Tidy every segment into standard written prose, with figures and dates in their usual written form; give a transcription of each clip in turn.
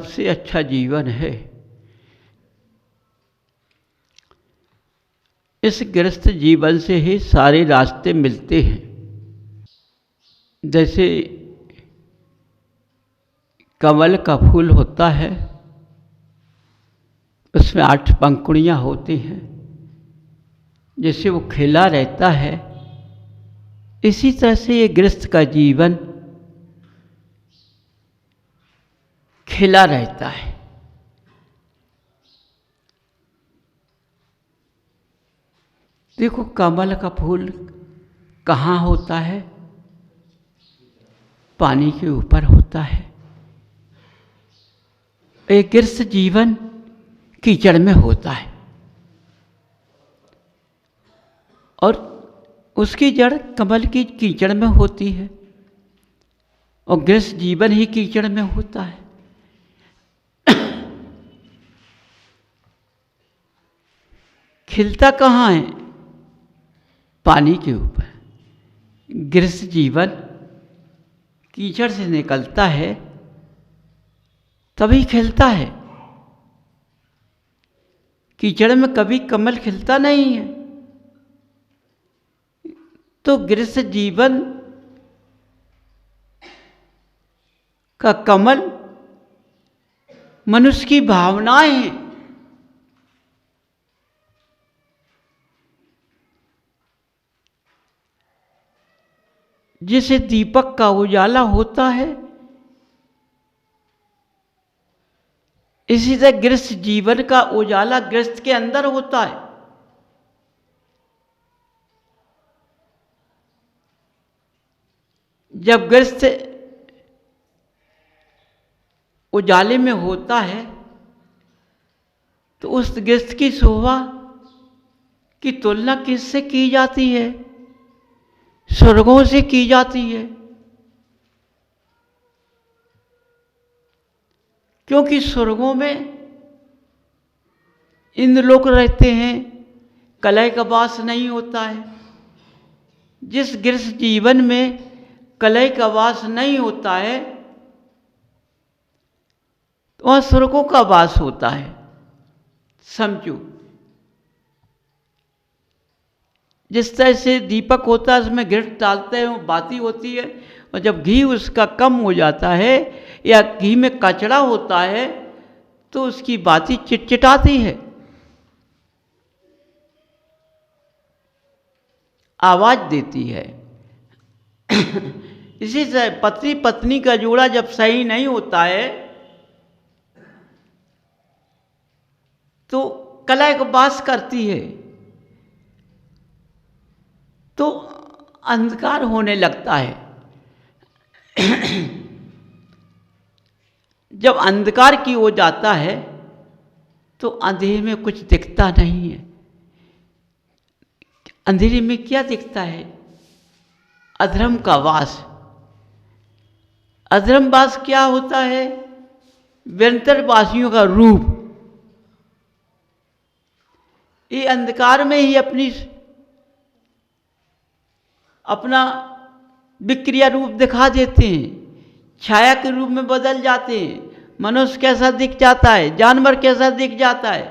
सबसे अच्छा जीवन है। इस गृहस्थ जीवन से ही सारे रास्ते मिलते हैं। जैसे कमल का फूल होता है, उसमें 8 पंखुड़ियाँ होती हैं, जैसे वो खिला रहता है, इसी तरह से ये गृहस्थ का जीवन खिला रहता है। देखो कमल का फूल कहाँ होता है? पानी के ऊपर होता है। एक गृहस्थ जीवन कीचड़ में होता है और उसकी जड़ कमल की कीचड़ में होती है और गृहस्थ जीवन ही कीचड़ में होता है। खिलता कहाँ है? पानी के ऊपर। गृहस्थ जीवन कीचड़ से निकलता है तभी खिलता है। कीचड़ में कभी कमल खिलता नहीं है। तो गृहस्थ जीवन का कमल मनुष्य की भावनाएं हैं। जिसे दीपक का उजाला होता है, इसी तरह गृहस्थ जीवन का उजाला गृहस्थ के अंदर होता है। जब गृहस्थ उजाले में होता है तो उस गृहस्थ की शोभा की तुलना किससे की जाती है? स्वर्गों से की जाती है। क्योंकि स्वर्गों में इंद्रलोक रहते हैं, कलह का वास नहीं होता है। जिस गृहस्थ जीवन में कलह का वास नहीं होता है, तो वहाँ स्वर्गों का वास होता है। समझो, जिस तरह से दीपक होता है उसमें घृत डालते हैं, वो बाती होती है, और जब घी उसका कम हो जाता है या घी में कचरा होता है तो उसकी बाती चिटचिटाती है, आवाज देती है। इसी से पति पत्नी का जोड़ा जब सही नहीं होता है तो कलह का वास करती है, तो अंधकार होने लगता है। जब अंधकार की ओर जाता है तो अंधेरे में कुछ दिखता नहीं है। अंधेरे में क्या दिखता है? अधर्म का वास। अधर्म वास क्या होता है? व्यंतरवासियों का रूप। ये अंधकार में ही अपना विक्रिया रूप दिखा देते हैं, छाया के रूप में बदल जाते हैं। मनुष्य कैसा दिख जाता है, जानवर कैसा दिख जाता है,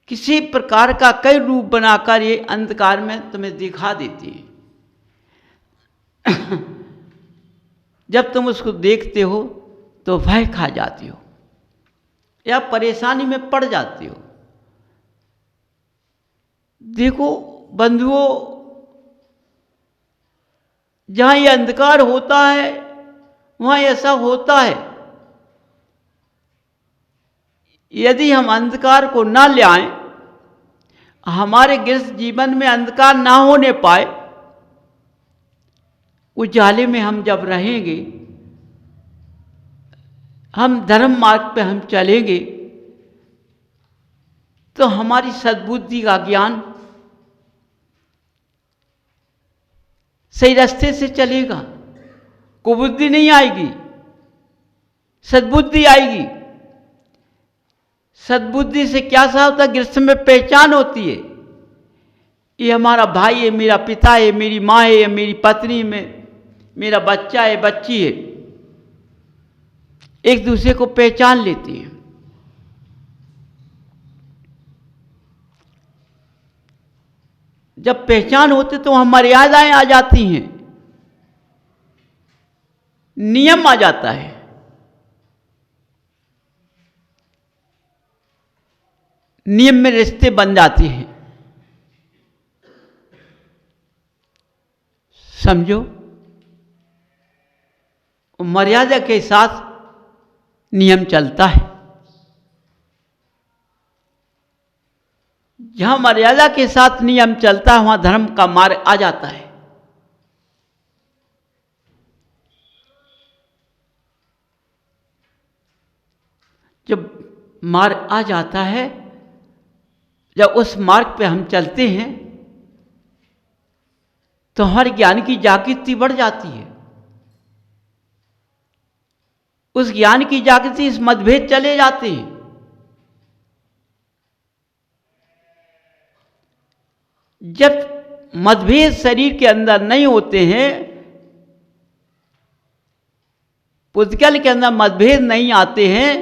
किसी प्रकार का कई रूप बनाकर ये अंधकार में तुम्हें दिखा देती है। जब तुम उसको देखते हो तो भय खा जाती हो या परेशानी में पड़ जाती हो। देखो बंधुओं, जहाँ ये अंधकार होता है वहाँ ऐसा होता है। यदि हम अंधकार को ना ले आए, हमारे गृहस्थ जीवन में अंधकार ना होने पाए, उजाले में हम जब रहेंगे, हम धर्म मार्ग पे हम चलेंगे, तो हमारी सद्बुद्धि का ज्ञान सही रास्ते से चलेगा। कुबुद्धि नहीं आएगी, सद्बुद्धि आएगी। सद्बुद्धि से क्या सा होता है? गृहस्थ में पहचान होती है, ये हमारा भाई है, मेरा पिता है, मेरी माँ है, ये मेरी पत्नी में मेरा बच्चा है, बच्ची है। एक दूसरे को पहचान लेते हैं। जब पहचान होती तो वहां मर्यादाएं आ जाती हैं, नियम आ जाता है। नियम में रिश्ते बन जाते हैं। समझो, मर्यादा के साथ नियम चलता है। जहां मर्यादा के साथ नियम चलता है वहां धर्म का मार्ग आ जाता है। जब मार्ग आ जाता है, जब उस मार्ग पे हम चलते हैं तो हमारे ज्ञान की जागृति बढ़ जाती है। उस ज्ञान की जागृति इस मतभेद चले जाते हैं। जब मतभेद शरीर के अंदर नहीं होते हैं, पुद्गल के अंदर मतभेद नहीं आते हैं,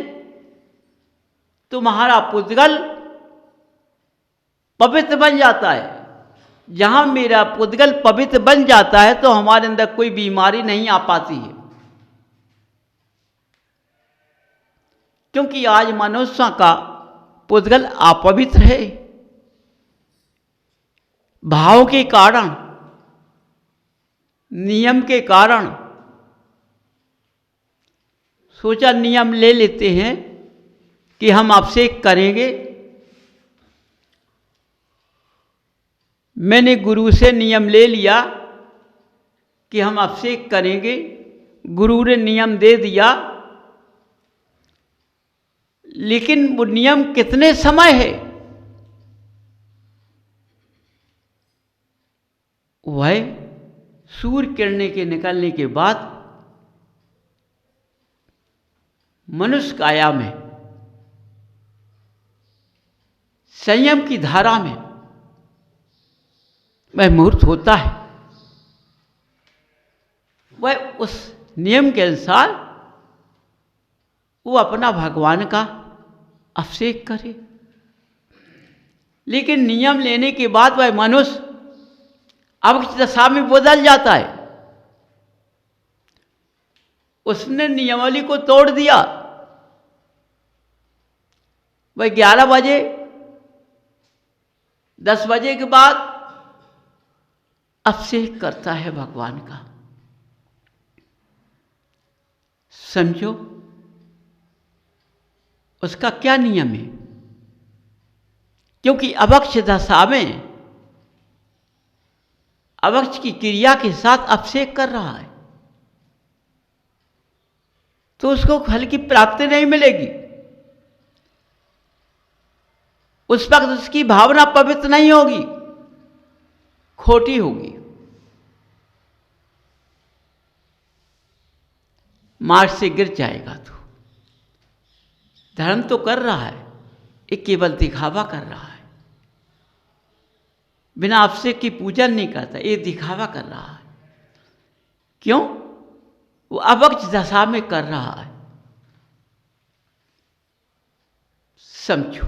तो हमारा पुद्गल पवित्र बन जाता है। जहां मेरा पुद्गल पवित्र बन जाता है तो हमारे अंदर कोई बीमारी नहीं आ पाती है। क्योंकि आज मनुष्य का पुद्गल अपवित्र है, भाव के कारण, नियम के कारण। सोचा नियम ले लेते हैं कि हम आपसे करेंगे। मैंने गुरु से नियम ले लिया कि हम आपसे करेंगे, गुरु ने नियम दे दिया, लेकिन वो नियम कितने समय है वह सूर्य किरणें के निकलने के बाद मनुष्य काया में, संयम की धारा में वह मुहूर्त होता है। वह उस नियम के अनुसार वो अपना भगवान का अभिषेक करे। लेकिन नियम लेने के बाद वह मनुष्य अब दशा में बदल जाता है। उसने नियमावली को तोड़ दिया। वह 11 बजे 10 बजे के बाद अभिषेक करता है भगवान का। समझो उसका क्या नियम है। क्योंकि अभक्ष दशा में अभक्ष की क्रिया के साथ अभिषेक कर रहा है, तो उसको फल की प्राप्ति नहीं मिलेगी। उस वक्त उसकी भावना पवित्र नहीं होगी, खोटी होगी। मार्ग से गिर जाएगा। तो धर्म तो कर रहा है, ये केवल दिखावा कर रहा है। बिना अभिषेक की पूजन नहीं करता, ये दिखावा कर रहा है। क्यों? वो अभक्ष दशा में कर रहा है। समझो,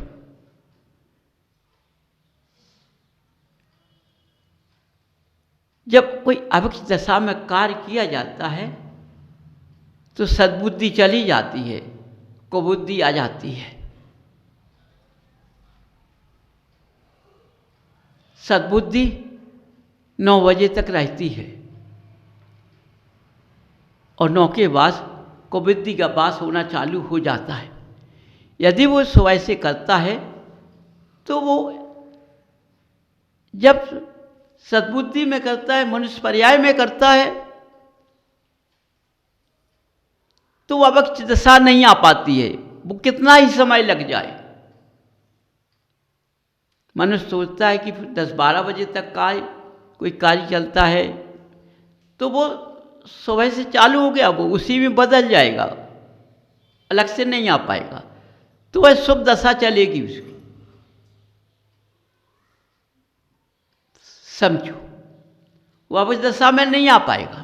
जब कोई अभक्ष दशा में कार्य किया जाता है तो सद्बुद्धि चली जाती है, कुबुद्धि आ जाती है। सद्बुद्धि 9 बजे तक रहती है और 9 के बाद कुबुद्धि का वास होना चालू हो जाता है। यदि वो सुबह से करता है तो वो जब सद्बुद्धि में करता है, मनुष्य पर्याय में करता है, तो वो अभक्ष दशा नहीं आ पाती है। वो कितना ही समय लग जाए। मनुष्य सोचता है कि 10-12 बजे तक का कोई कार्य चलता है तो वो सुबह से चालू हो गया, वो उसी में बदल जाएगा, अलग से नहीं आ पाएगा। तो वह शुभ दशा चलेगी उसकी। समझो, वो अभक्ष दशा में नहीं आ पाएगा।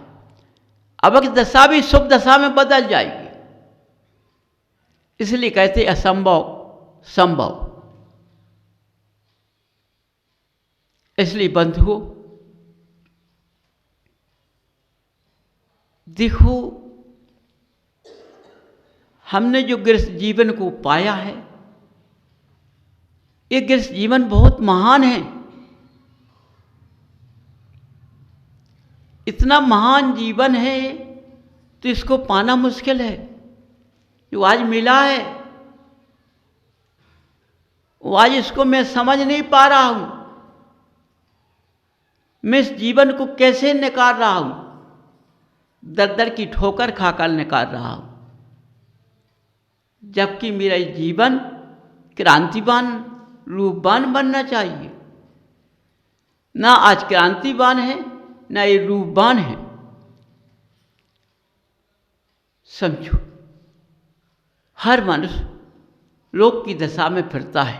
अभक्ष दशा भी शुभ दशा में बदल जाएगी। इसलिए कहते असंभव संभव। इसलिए बंधुओं, देखो, हमने जो गृहस्थ जीवन को पाया है, ये गृहस्थ जीवन बहुत महान है। इतना महान जीवन है तो इसको पाना मुश्किल है। जो आज मिला है वो आज इसको मैं समझ नहीं पा रहा हूं। मैं इस जीवन को कैसे निकाल रहा हूं, दर दर की ठोकर खाकर निकाल रहा हूं, जबकि मेरा जीवन क्रांतिवान रूपवान बनना चाहिए। ना आज क्रांतिवान है, ना ये रूपवान है। समझो, हर मनुष्य रोग की दशा में फिरता है।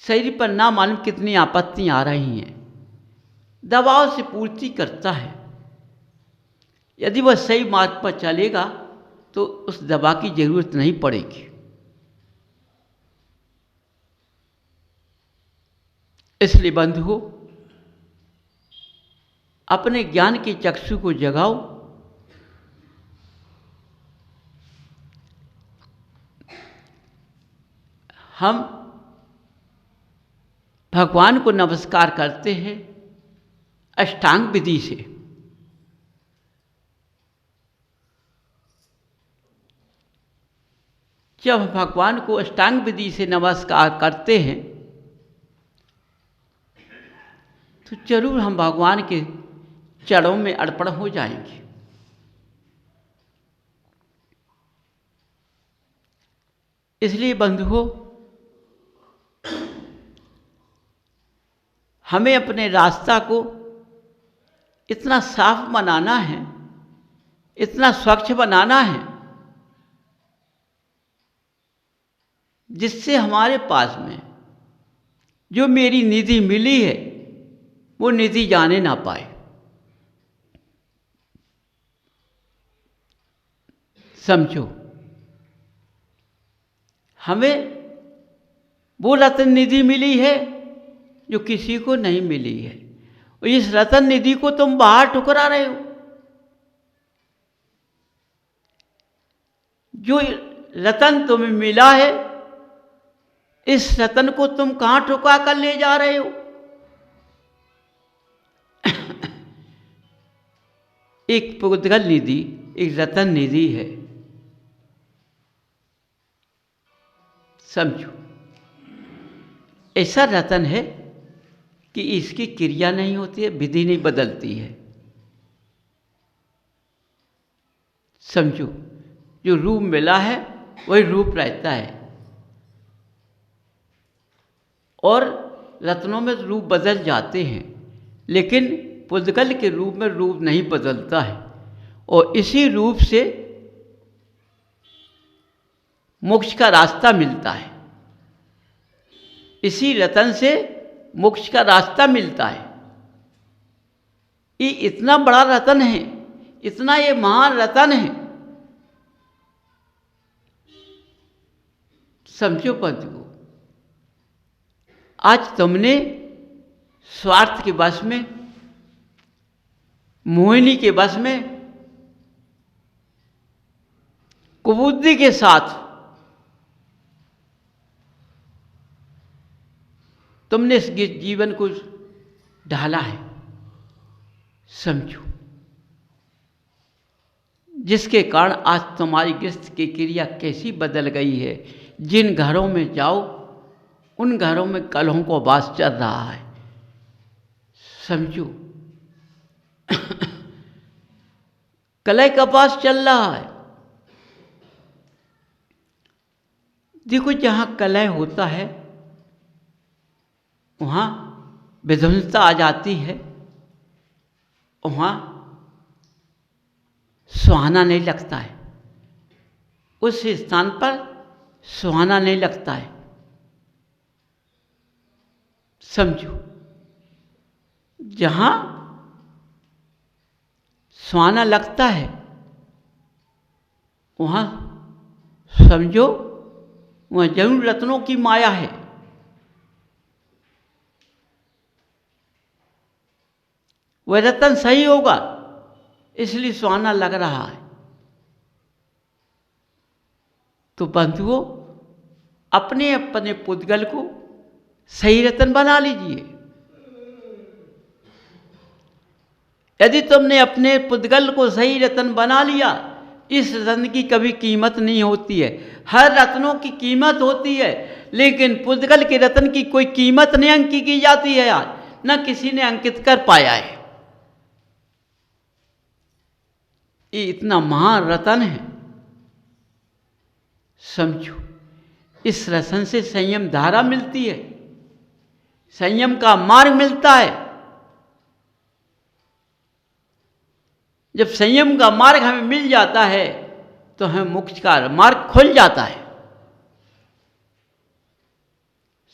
शरीर पर ना मालूम कितनी आपत्तियां आ रही हैं, दबाव से पूर्ति करता है। यदि वह सही मार्ग पर चलेगा तो उस दवा की जरूरत नहीं पड़ेगी। इसलिए बंधुओं, अपने ज्ञान की चक्षु को जगाओ। हम भगवान को नमस्कार करते हैं अष्टांग विधि से। जब हम भगवान को अष्टांग विधि से नमस्कार करते हैं तो जरूर हम भगवान के चरणों में अर्पण हो जाएंगे। इसलिए बंधुओं, हमें अपने रास्ता को इतना साफ बनाना है, इतना स्वच्छ बनाना है, जिससे हमारे पास में जो मेरी निधि मिली है वो निधि जाने ना पाए। समझो, हमें वो रत्न निधि मिली है जो किसी को नहीं मिली है, और इस रत्न निधि को तुम बाहर ठुकरा रहे हो। जो रत्न तुम्हें मिला है, इस रत्न को तुम कहां ठुका कर ले जा रहे हो? एक पुद्गल निधि, एक रतन निधि है। समझो, ऐसा रतन है कि इसकी क्रिया नहीं होती है, विधि नहीं बदलती है। समझो, जो रूप मिला है वही रूप रहता है, और रत्नों में रूप बदल जाते हैं, लेकिन पुद्गल के रूप में रूप नहीं बदलता है। और इसी रूप से मोक्ष का रास्ता मिलता है। इसी रतन से मोक्ष का रास्ता मिलता है। ये इतना बड़ा रतन है, इतना ये महान रतन है। समझो बंधुओं, आज तुमने स्वार्थ के वश में, मोहिनी के वश में, कुबुद्धि के साथ तुमने इस जीवन को ढाला है। समझो, जिसके कारण आज तुम्हारी गृहस्थ की क्रिया कैसी बदल गई है। जिन घरों में जाओ उन घरों में कलहों को वास चल रहा है। समझो, कलह का वास चल रहा है। देखो, जहां कलह होता है वहां विध्वंसता आ जाती है, वहां सुहाना नहीं लगता है। उस स्थान पर सुहाना नहीं लगता है। समझो, जहां सुहाना लगता है वहाँ समझो वहाँ जरूर रत्नों की माया है। वह रतन सही होगा इसलिए सुहाना लग रहा है। तो बंधुओं, अपने अपने पुद्गल को सही रतन बना लीजिए। यदि तुमने अपने पुद्गल को सही रतन बना लिया, इस रतन की कभी कीमत नहीं होती है। हर रत्नों की कीमत होती है, लेकिन पुद्गल के रतन की कोई कीमत नहीं अंकित की जाती है यार, न किसी ने अंकित कर पाया है। ये इतना महान रतन है, समझो। इस रतन से संयम धारा मिलती है, संयम का मार्ग मिलता है। जब संयम का मार्ग हमें मिल जाता है तो हमें मोक्ष का मार्ग खुल जाता है,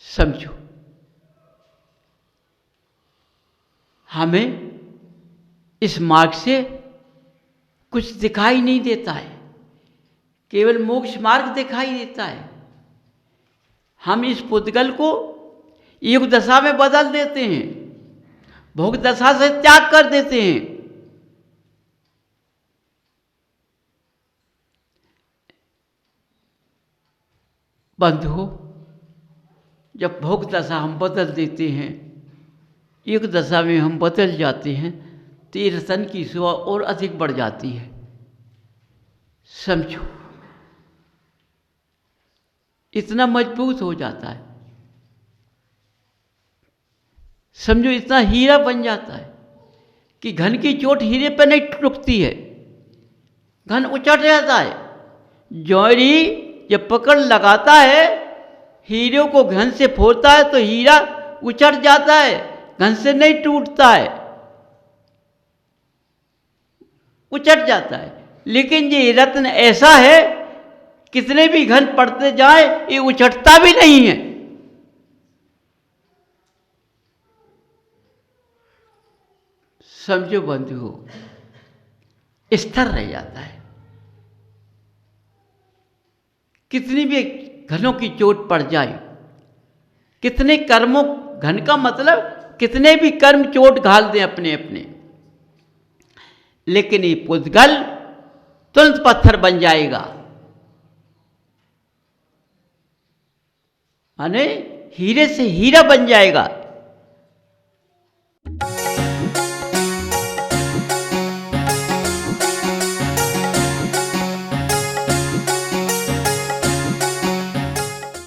समझो। हमें इस मार्ग से कुछ दिखाई नहीं देता है, केवल मोक्ष मार्ग दिखाई देता है। हम इस पुद्गल को योग दशा में बदल देते हैं, भोग दशा से त्याग कर देते हैं। बंधुओं, जब भोग दशा हम बदल देते हैं, योग दशा में हम बदल जाते हैं, तो ये रतन की शोभा और अधिक बढ़ जाती है, समझो। इतना मजबूत हो जाता है, समझो। इतना हीरा बन जाता है कि घन की चोट हीरे पर नहीं रुकती है, घन उचट जाता है। जौहरी जब पकड़ लगाता है, हीरे को घन से फोड़ता है तो हीरा उचट जाता है, घन से नहीं टूटता है, उचट जाता है। लेकिन ये रत्न ऐसा है, कितने भी घन पड़ते जाए ये उचटता भी नहीं है, समझो बंधुओं। स्थिर रह जाता है। कितनी भी घनों की चोट पड़ जाए, कितने कर्मों, घन का मतलब कितने भी कर्म चोट घाल दें अपने अपने, लेकिन ये पुद्गल तुरंत पत्थर बन जाएगा, माने हीरे से हीरा बन जाएगा।